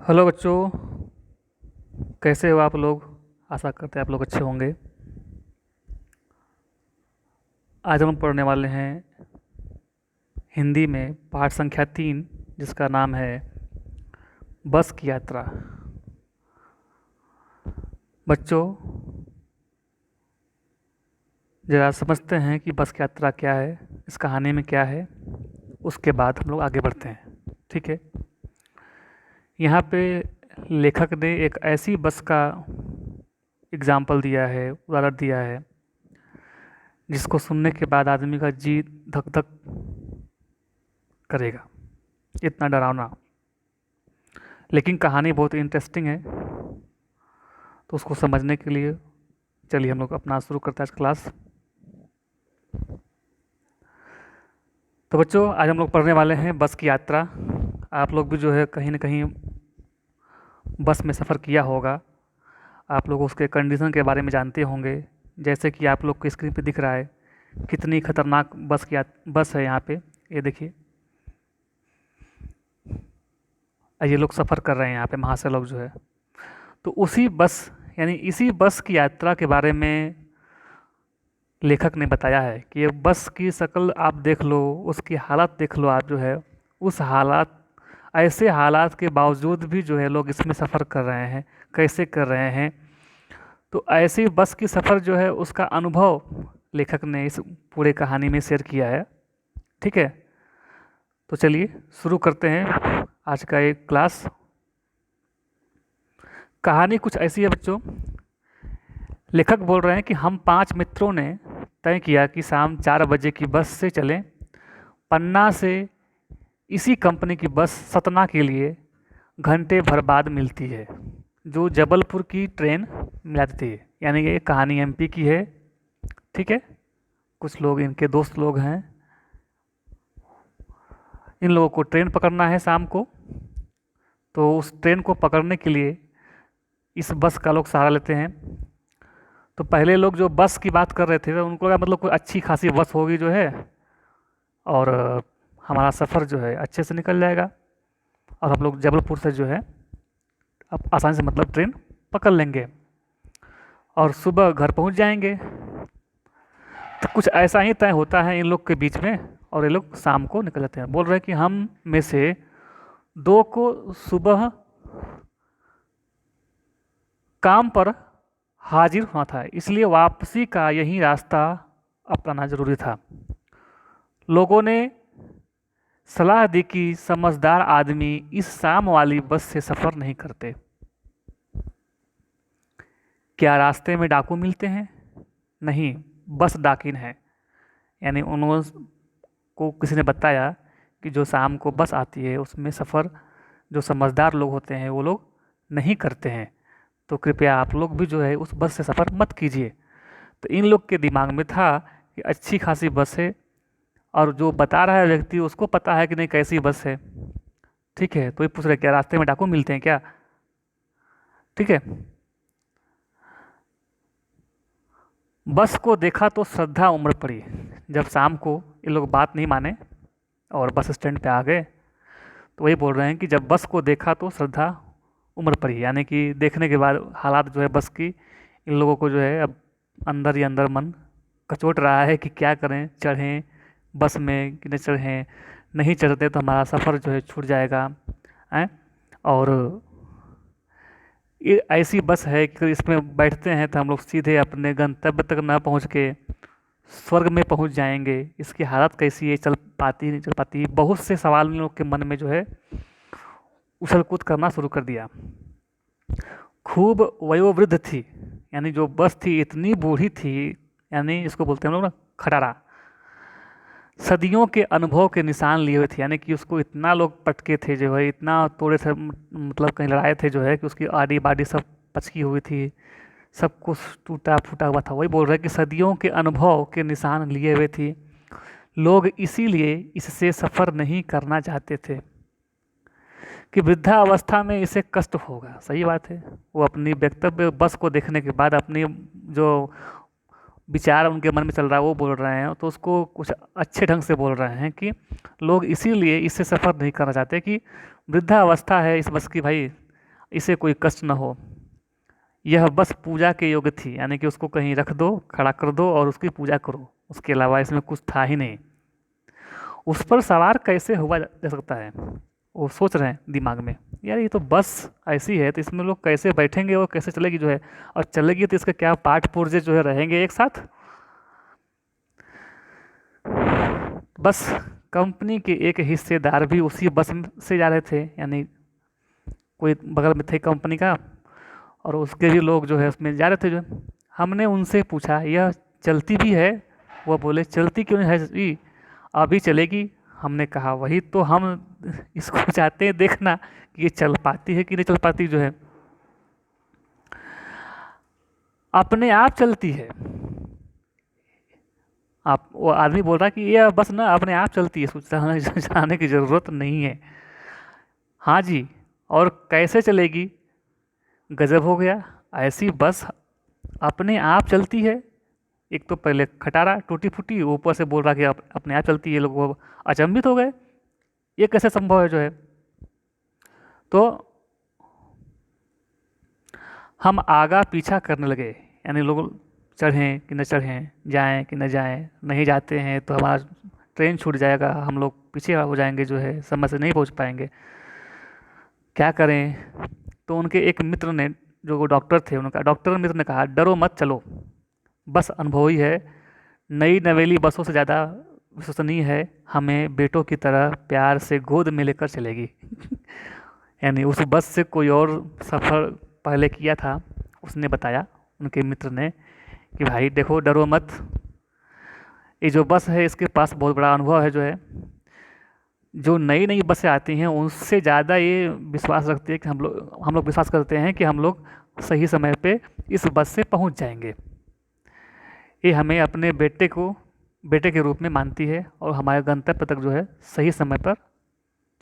Hello बच्चों। कैसे हो आप लोग। आशा करते हैं आप लोग अच्छे होंगे। आज हम पढ़ने वाले हैं हिंदी में पाठ संख्या 3, जिसका नाम है बस की यात्रा। बच्चों, ज़रा समझते हैं कि बस की यात्रा क्या है, इस कहानी में क्या है। उसके बाद हम लोग आगे बढ़ते हैं। ठीक है। यहाँ पे लेखक ने एक ऐसी बस का एग्जाम्पल दिया है, उदाहरण दिया है, जिसको सुनने के बाद आदमी का जी धक धक करेगा। इतना डरावना, लेकिन कहानी बहुत इंटरेस्टिंग है। तो उसको समझने के लिए चलिए हम लोग अपना शुरू करते हैं आज क्लास। तो बच्चों, आज हम लोग पढ़ने वाले हैं बस की यात्रा। आप लोग भी जो है कहीं ना कहीं बस में सफ़र किया होगा। आप लोग उसके कंडीशन के बारे में जानते होंगे। जैसे कि आप लोग को स्क्रीन पे दिख रहा है कितनी खतरनाक बस है यहाँ पे। ये देखिए, ये लोग सफ़र कर रहे हैं यहाँ पे, महाशय लोग जो है। तो उसी बस, यानी इसी बस की यात्रा के बारे में लेखक ने बताया है कि ये बस की शक्ल आप देख लो, उसकी हालत देख लो आप जो है। उस हालात, ऐसे हालात के बावजूद भी जो है लोग इसमें सफ़र कर रहे हैं। कैसे कर रहे हैं? तो ऐसी बस की सफ़र जो है उसका अनुभव लेखक ने इस पूरे कहानी में शेयर किया है। ठीक है। तो चलिए शुरू करते हैं आज का एक क्लास। कहानी कुछ ऐसी है बच्चों। लेखक बोल रहे हैं कि हम 5 मित्रों ने तय किया कि शाम 4 बजे की बस से चलें। पन्ना से इसी कंपनी की बस सतना के लिए घंटे भर बाद मिलती है, जो जबलपुर की ट्रेन मिलाती है। यानी ये कहानी एमपी की है। ठीक है। कुछ लोग इनके दोस्त लोग हैं। इन लोगों को ट्रेन पकड़ना है शाम को। तो उस ट्रेन को पकड़ने के लिए इस बस का लोग सहारा लेते हैं। तो पहले लोग जो बस की बात कर रहे थे तो उनको लगा मतलब कोई अच्छी खासी बस होगी जो है, और हमारा सफ़र जो है अच्छे से निकल जाएगा, और हम लोग जबलपुर से जो है अब आसानी से मतलब ट्रेन पकड़ लेंगे और सुबह घर पहुंच जाएंगे। तो कुछ ऐसा ही तय होता है इन लोग के बीच में, और ये लोग शाम को निकल जाते हैं। बोल रहे हैं कि हम में से 2 को सुबह काम पर हाजिर होना था, इसलिए वापसी का यही रास्ता अपनाना जरूरी था। लोगों ने सलाह दी कि समझदार आदमी इस शाम वाली बस से सफ़र नहीं करते। क्या रास्ते में डाकू मिलते हैं? नहीं, बस डाकिन है। यानी उन्होंने को किसी ने बताया कि जो शाम को बस आती है उसमें सफ़र जो समझदार लोग होते हैं वो लोग नहीं करते हैं। तो कृपया आप लोग भी जो है उस बस से सफ़र मत कीजिए। तो इन लोग के दिमाग में था कि अच्छी खासी बस है, और जो बता रहा है व्यक्ति उसको पता है कि नहीं कैसी बस है। ठीक है। तो ये पूछ रहे क्या रास्ते में डाकू मिलते हैं क्या? ठीक है। बस को देखा तो श्रद्धा उमड़ पड़ी। जब शाम को ये लोग बात नहीं माने और बस स्टैंड पे आ गए, तो वही बोल रहे हैं कि जब बस को देखा तो श्रद्धा उमड़ पड़ी। यानी कि देखने के बाद हालात जो है बस की, इन लोगों को जो है अब अंदर ही अंदर मन कचोट रहा है कि क्या करें, चढ़ें बस में कि नहीं चढ़ें। नहीं चढ़ते तो हमारा सफ़र जो है छूट जाएगा हैं। और ये ऐसी बस है कि इसमें बैठते हैं तो हम लोग सीधे अपने गंतव्य तक ना पहुंच के स्वर्ग में पहुंच जाएंगे। इसकी हालत कैसी है, चल पाती नहीं चल पाती। बहुत से सवाल इन लोग के मन में जो है उछल कूद करना शुरू कर दिया। खूब वयोवृद्ध थी, यानी जो बस थी इतनी बूढ़ी थी, यानी इसको बोलते हैं हम लोग ना खटारा। सदियों के अनुभव के निशान लिए हुए थे, यानी कि उसको इतना लोग पटके थे जो है, इतना तोड़े थे, मतलब कहीं लड़ाए थे जो है कि उसकी आड़ी बाड़ी सब पचकी हुई थी, सब कुछ टूटा फूटा हुआ था। वही बोल रहे हैं कि सदियों के अनुभव के निशान लिए हुए थी। लोग इसीलिए इससे सफ़र नहीं करना चाहते थे कि वृद्धावस्था में इसे कष्ट होगा। सही बात है। वो अपनी वक्तव्य बस को देखने के बाद अपनी जो विचार उनके मन में चल रहा है वो बोल रहे हैं, तो उसको कुछ अच्छे ढंग से बोल रहे हैं कि लोग इसीलिए इससे सफ़र नहीं करना चाहते कि वृद्धावस्था है इस बस की भाई, इसे कोई कष्ट न हो। यह बस पूजा के योग्य थी, यानी कि उसको कहीं रख दो, खड़ा कर दो और उसकी पूजा करो, उसके अलावा इसमें कुछ था ही नहीं। उस पर सवार कैसे हुआ जा सकता है? वो सोच रहे हैं दिमाग में, यार ये तो बस ऐसी है, तो इसमें लोग कैसे बैठेंगे और कैसे चलेगी जो है, और चलेगी तो इसका क्या पार्ट पुर्जे जो है रहेंगे एक साथ। बस कंपनी के एक हिस्सेदार भी उसी बस से जा रहे थे, यानी कोई बगल में थे कंपनी का, और उसके भी लोग जो है उसमें जा रहे थे जो है। हमने उनसे पूछा यह चलती भी है? वो बोले चलती क्यों नहीं है जी, अभी चलेगी। हमने कहा वही तो हम इसको चाहते हैं देखना कि ये चल पाती है कि नहीं चल पाती जो है। अपने आप चलती है। आप वो आदमी बोल रहा है कि ये बस ना अपने आप चलती है, सोच जाने की ज़रूरत नहीं है। हाँ जी, और कैसे चलेगी? गजब हो गया, ऐसी बस अपने आप चलती है। एक तो पहले खटारा टूटी फूटी, ऊपर से बोल रहा कि अपने आप चलती है। लोग वो अचंभित हो गए, ये कैसे संभव है जो है। तो हम आगा पीछा करने लगे, यानी लोग चढ़ें कि न चढ़ें, जाएं कि न जाएं, नहीं जाते हैं तो हमारा ट्रेन छूट जाएगा, हम लोग पीछे हो जाएंगे जो है, समय से नहीं पहुंच पाएंगे, क्या करें। तो उनके एक मित्र ने, जो वो डॉक्टर थे, उनका डॉक्टर मित्र ने कहा डरो मत, चलो, बस अनुभवी है, नई नवेली बसों से ज़्यादा विश्वसनीय है, हमें बेटों की तरह प्यार से गोद में लेकर चलेगी। यानी उस बस से कोई और सफ़र पहले किया था, उसने बताया उनके मित्र ने कि भाई देखो डरो मत, ये जो बस है इसके पास बहुत बड़ा अनुभव है जो है। जो नई नई बसें आती हैं उनसे ज़्यादा ये विश्वास रखती है कि हम लोग विश्वास करते हैं कि हम लोग सही समय पे इस बस से पहुंच जाएंगे। ये हमें अपने बेटे के रूप में मानती है और हमारे गंतव्य तक जो है सही समय पर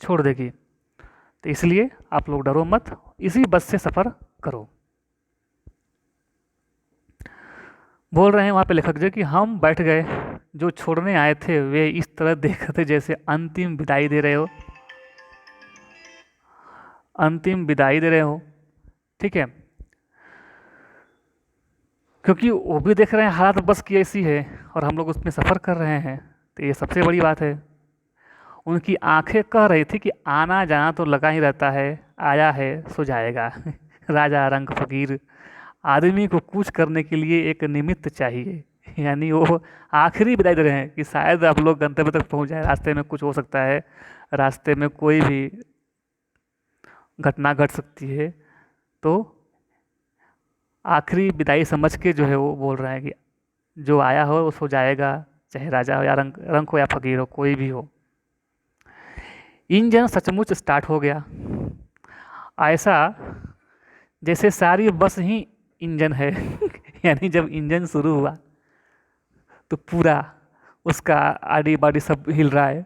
छोड़ देगी। तो इसलिए आप लोग डरो मत, इसी बस से सफ़र करो। बोल रहे हैं वहाँ पे लेखक जी कि हम बैठ गए, जो छोड़ने आए थे वे इस तरह देख रहे थे जैसे अंतिम विदाई दे रहे हो, अंतिम विदाई दे रहे हो, ठीक है। क्योंकि वो भी देख रहे हैं हालत बस की ऐसी है और हम लोग उसमें सफ़र कर रहे हैं, तो ये सबसे बड़ी बात है। उनकी आंखें कह रही थी कि आना जाना तो लगा ही रहता है, आया है सो जाएगा। राजा रंग फकीर, आदमी को कुछ करने के लिए एक निमित्त चाहिए। यानी वो आखिरी विदाई दे रहे हैं कि शायद आप लोग गंतव्य तक पहुंच जाए, रास्ते में कुछ हो सकता है, रास्ते में कोई भी घटना घट सकती है। तो आखिरी विदाई समझ के जो है वो बोल रहे हैं कि जो आया हो वो सो जाएगा, चाहे राजा हो या रंग हो या फकीर हो, कोई भी हो। इंजन सचमुच स्टार्ट हो गया, ऐसा जैसे सारी बस ही इंजन है। यानी जब इंजन शुरू हुआ तो पूरा उसका आड़ी बाड़ी सब हिल रहा है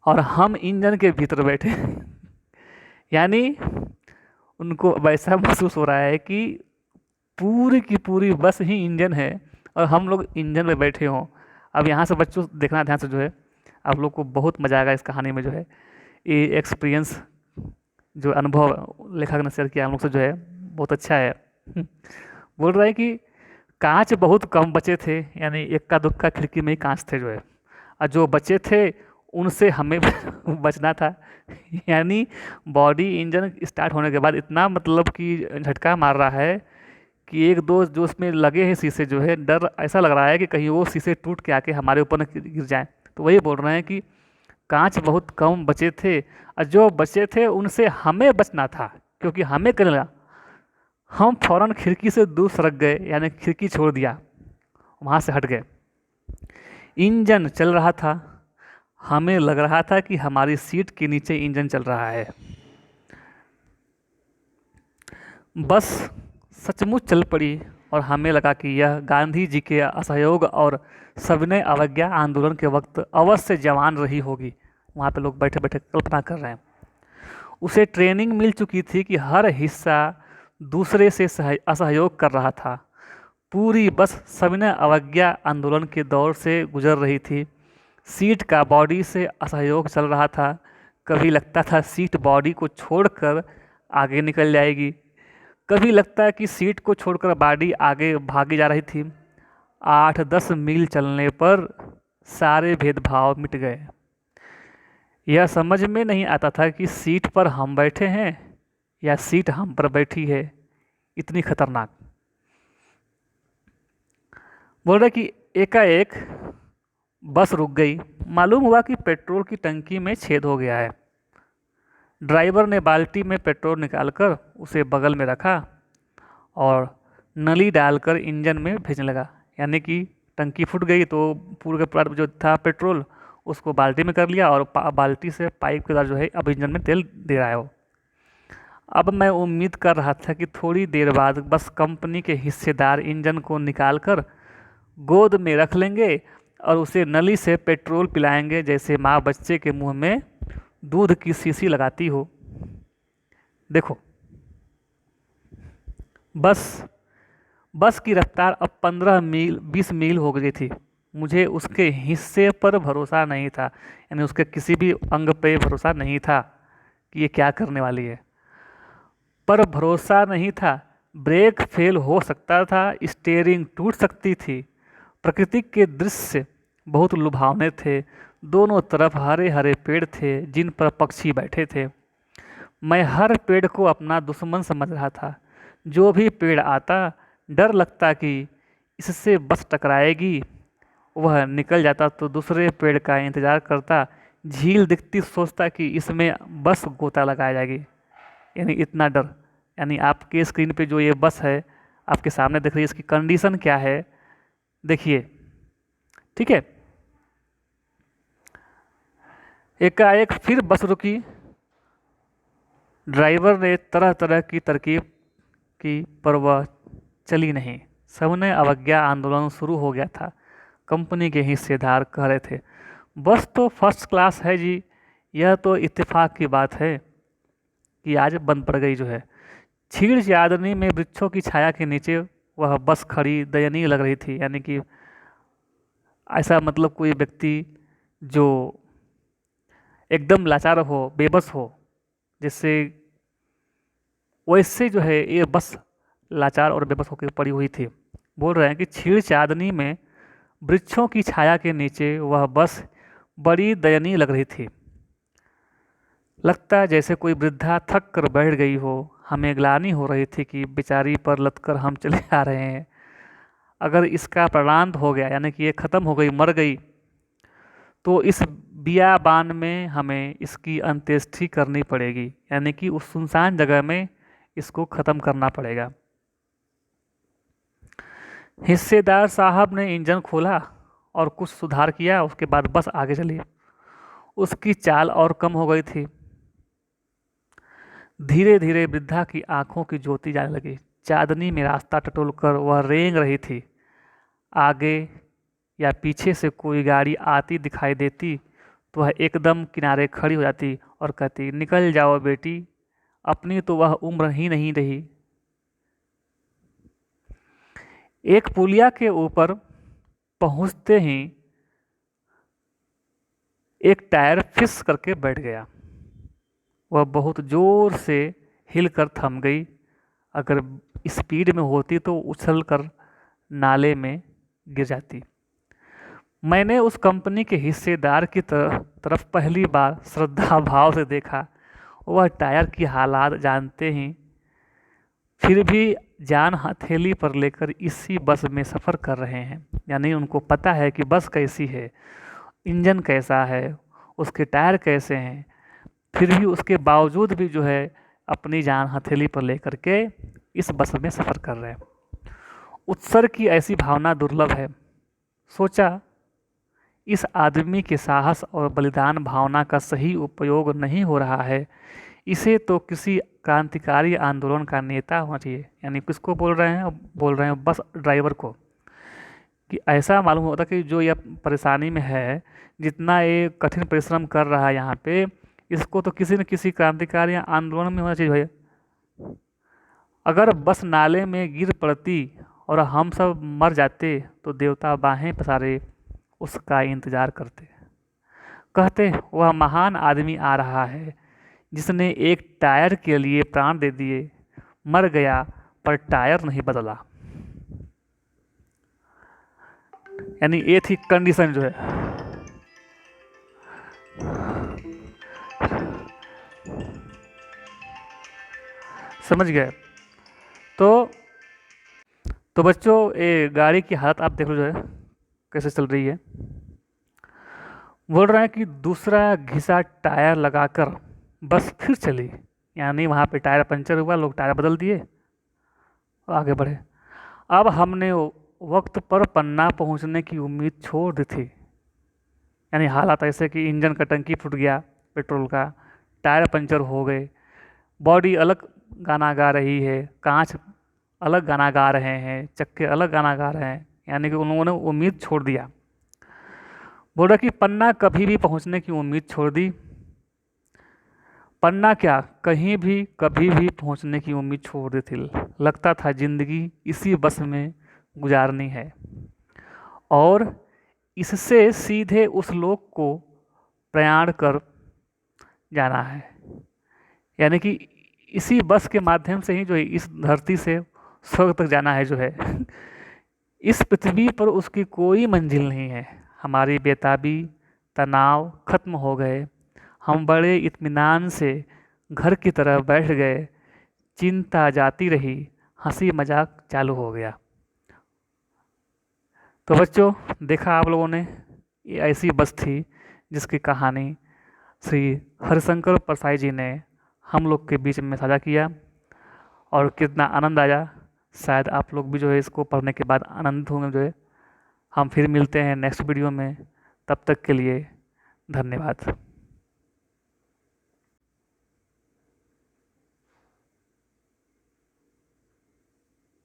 और हम इंजन के भीतर बैठे। यानी उनको वैसा महसूस हो रहा है कि पूरी की पूरी बस ही इंजन है और हम लोग इंजन में बैठे हों। अब यहाँ से बच्चों देखना ध्यान से जो है, आप लोग को बहुत मज़ा आएगा इस कहानी में जो है। ये एक्सपीरियंस जो अनुभव लेखक ने शेयर किया हम लोग से जो है बहुत अच्छा है। बोल रहा है कि कांच बहुत कम बचे थे, यानी इक्का दुक्का खिड़की में ही कांच थे जो है, और जो बचे थे उनसे हमें बचना था। यानी बॉडी इंजन स्टार्ट होने के बाद इतना मतलब कि झटका मार रहा है कि एक दो जो उसमें लगे हैं शीशे जो है, डर ऐसा लग रहा है कि कहीं वो शीशे टूट के आके हमारे ऊपर न गिर जाए। तो वही बोल रहे हैं कि कांच बहुत कम बचे थे और जो बचे थे उनसे हमें बचना था, क्योंकि हमें करने लगा हम फौरन खिड़की से दूर सरक गए, यानी खिड़की छोड़ दिया, वहाँ से हट गए। इंजन चल रहा था, हमें लग रहा था कि हमारी सीट के नीचे इंजन चल रहा है। बस सचमुच चल पड़ी और हमें लगा कि यह गांधी जी के असहयोग और सविनय अवज्ञा आंदोलन के वक्त अवश्य जवान रही होगी। वहाँ पे लोग बैठे बैठे कल्पना कर रहे हैं। उसे ट्रेनिंग मिल चुकी थी कि हर हिस्सा दूसरे से असहयोग कर रहा था। पूरी बस सविनय अवज्ञा आंदोलन के दौर से गुजर रही थी। सीट का बॉडी से असहयोग चल रहा था। कभी लगता था सीट बॉडी को छोड़कर आगे निकल जाएगी, कभी लगता है कि सीट को छोड़कर बॉडी आगे भागी जा रही थी। 8-10 मील चलने पर सारे भेदभाव मिट गए। यह समझ में नहीं आता था कि सीट पर हम बैठे हैं या सीट हम पर बैठी है, इतनी खतरनाक। बोल रहे कि एकाएक बस रुक गई। मालूम हुआ कि पेट्रोल की टंकी में छेद हो गया है। ड्राइवर ने बाल्टी में पेट्रोल निकालकर उसे बगल में रखा और नली डालकर इंजन में भेजने लगा। यानी कि टंकी फूट गई तो पूरे का पूरा जो था पेट्रोल उसको बाल्टी में कर लिया और बाल्टी से पाइप के द्वारा जो है अब इंजन में तेल दे रहा है वो। अब मैं उम्मीद कर रहा था कि थोड़ी देर बाद बस कंपनी के हिस्सेदार इंजन को निकालकर गोद में रख लेंगे और उसे नली से पेट्रोल पिलाएंगे, जैसे माँ बच्चे के मुंह में दूध की शीशी लगाती हो। देखो, बस की रफ्तार अब 15-20 मील हो गई थी। मुझे उसके हिस्से पर भरोसा नहीं था, यानी उसके किसी भी अंग पे भरोसा नहीं था कि ये क्या करने वाली है। पर भरोसा नहीं था, ब्रेक फेल हो सकता था, स्टीयरिंग टूट सकती थी। प्रकृति के दृश्य बहुत लुभावने थे। दोनों तरफ हरे हरे पेड़ थे जिन पर पक्षी बैठे थे। मैं हर पेड़ को अपना दुश्मन समझ रहा था। जो भी पेड़ आता डर लगता कि इससे बस टकराएगी। वह निकल जाता तो दूसरे पेड़ का इंतज़ार करता। झील दिखती सोचता कि इसमें बस गोता लगाया जाएगी। यानी इतना डर। यानी आपके स्क्रीन पे जो ये बस है आपके सामने दिख रही है, इसकी कंडीशन क्या है देखिए, ठीक है। एकाएक फिर बस रुकी। ड्राइवर ने तरह तरह की तरकीब की पर वह चली नहीं। सबने अवज्ञा आंदोलन शुरू हो गया था। कंपनी के हिस्सेदार कह रहे थे, बस तो फर्स्ट क्लास है जी, यह तो इत्तेफाक की बात है कि आज बंद पड़ गई जो है। छीड़ चादनी में वृक्षों की छाया के नीचे वह बस खड़ी दयनीय लग रही थी। यानी कि ऐसा मतलब कोई व्यक्ति जो एकदम लाचार हो, बेबस हो, जिससे वैसे जो है ये बस लाचार और बेबस होकर पड़ी हुई थी। बोल रहे हैं कि छीड़ चादनी में वृक्षों की छाया के नीचे वह बस बड़ी दयनीय लग रही थी। लगता जैसे कोई वृद्धा थक कर बैठ गई हो। हमें ग्लानि हो रही थी कि बेचारी पर लदकर हम चले आ रहे हैं। अगर इसका प्राणांत हो गया, यानी कि ये ख़त्म हो गई, मर गई, तो इस बियाबान में हमें इसकी अंत्येष्टि करनी पड़ेगी। यानी कि उस सुनसान जगह में इसको ख़त्म करना पड़ेगा। हिस्सेदार साहब ने इंजन खोला और कुछ सुधार किया। उसके बाद बस आगे चली। उसकी चाल और कम हो गई थी। धीरे धीरे वृद्धा की आंखों की ज्योति जाने लगी। चांदनी में रास्ता टटोलकर वह रेंग रही थी। आगे या पीछे से कोई गाड़ी आती दिखाई देती तो वह एकदम किनारे खड़ी हो जाती और कहती, निकल जाओ बेटी, अपनी तो वह उम्र ही नहीं रही। एक पुलिया के ऊपर पहुंचते ही एक टायर फिस करके बैठ गया। वह बहुत जोर से हिलकर थम गई। अगर स्पीड में होती तो उछल कर नाले में गिर जाती। मैंने उस कंपनी के हिस्सेदार की तरफ पहली बार श्रद्धा भाव से देखा। वह टायर की हालात जानते ही फिर भी जान हथेली पर लेकर इसी बस में सफ़र कर रहे हैं। यानी उनको पता है कि बस कैसी है, इंजन कैसा है, उसके टायर कैसे हैं, फिर भी उसके बावजूद भी जो है अपनी जान हथेली पर लेकर के इस बस में सफ़र कर रहे हैं। उत्सर्ग की ऐसी भावना दुर्लभ है। सोचा, इस आदमी के साहस और बलिदान भावना का सही उपयोग नहीं हो रहा है। इसे तो किसी क्रांतिकारी आंदोलन का नेता होना चाहिए। यानी किसको बोल रहे हैं? बोल रहे हैं बस ड्राइवर को। कि ऐसा मालूम होता कि जो यह परेशानी में है, जितना ये कठिन परिश्रम कर रहा है यहाँ पे, इसको तो किसी न किसी क्रांतिकारी आंदोलन में होना चाहिए भैया। अगर बस नाले में गिर पड़ती और हम सब मर जाते तो देवता बाहें पसारे उसका इंतज़ार करते। कहते वह महान आदमी आ रहा है जिसने एक टायर के लिए प्राण दे दिए, मर गया पर टायर नहीं बदला। यानी ये थी कंडीशन जो है। समझ गए? तो तो बच्चों, ये गाड़ी की हालत आप देख लो जो है कैसे चल रही है। बोल रहा है कि दूसरा घिसा टायर लगाकर बस फिर चली। यानी वहाँ पे टायर पंचर हुआ, लोग टायर बदल दिए और आगे बढ़े। अब हमने वक्त पर पन्ना पहुँचने की उम्मीद छोड़ दी थी। यानी हालात ऐसे कि इंजन का टंकी फूट गया पेट्रोल का, टायर पंचर हो गए, बॉडी अलग गाना गा रही है, कांच अलग गाना गा रहे हैं, चक्के अलग गाना गा रहे हैं। यानी कि उन्होंने उम्मीद छोड़ दिया। बोल रहा कि पन्ना कभी भी पहुंचने की उम्मीद छोड़ दी। पन्ना क्या, कहीं भी कभी भी पहुंचने की उम्मीद छोड़ दी थी। लगता था जिंदगी इसी बस में गुजारनी है और इससे सीधे उस लोक को प्रयाण कर जाना है। यानी कि इसी बस के माध्यम से ही जो है इस धरती से स्वर्ग तक जाना है जो है। इस पृथ्वी पर उसकी कोई मंजिल नहीं है। हमारी बेताबी, तनाव खत्म हो गए। हम बड़े इत्मीनान से घर की तरह बैठ गए। चिंता जाती रही, हंसी मजाक चालू हो गया। तो बच्चों, देखा आप लोगों ने, ये ऐसी बस थी जिसकी कहानी श्री हरिशंकर परसाई जी ने हम लोग के बीच में साझा किया और कितना आनंद आया। शायद आप लोग भी जो है इसको पढ़ने के बाद आनंदित होंगे जो है। हम फिर मिलते हैं नेक्स्ट वीडियो में। तब तक के लिए धन्यवाद।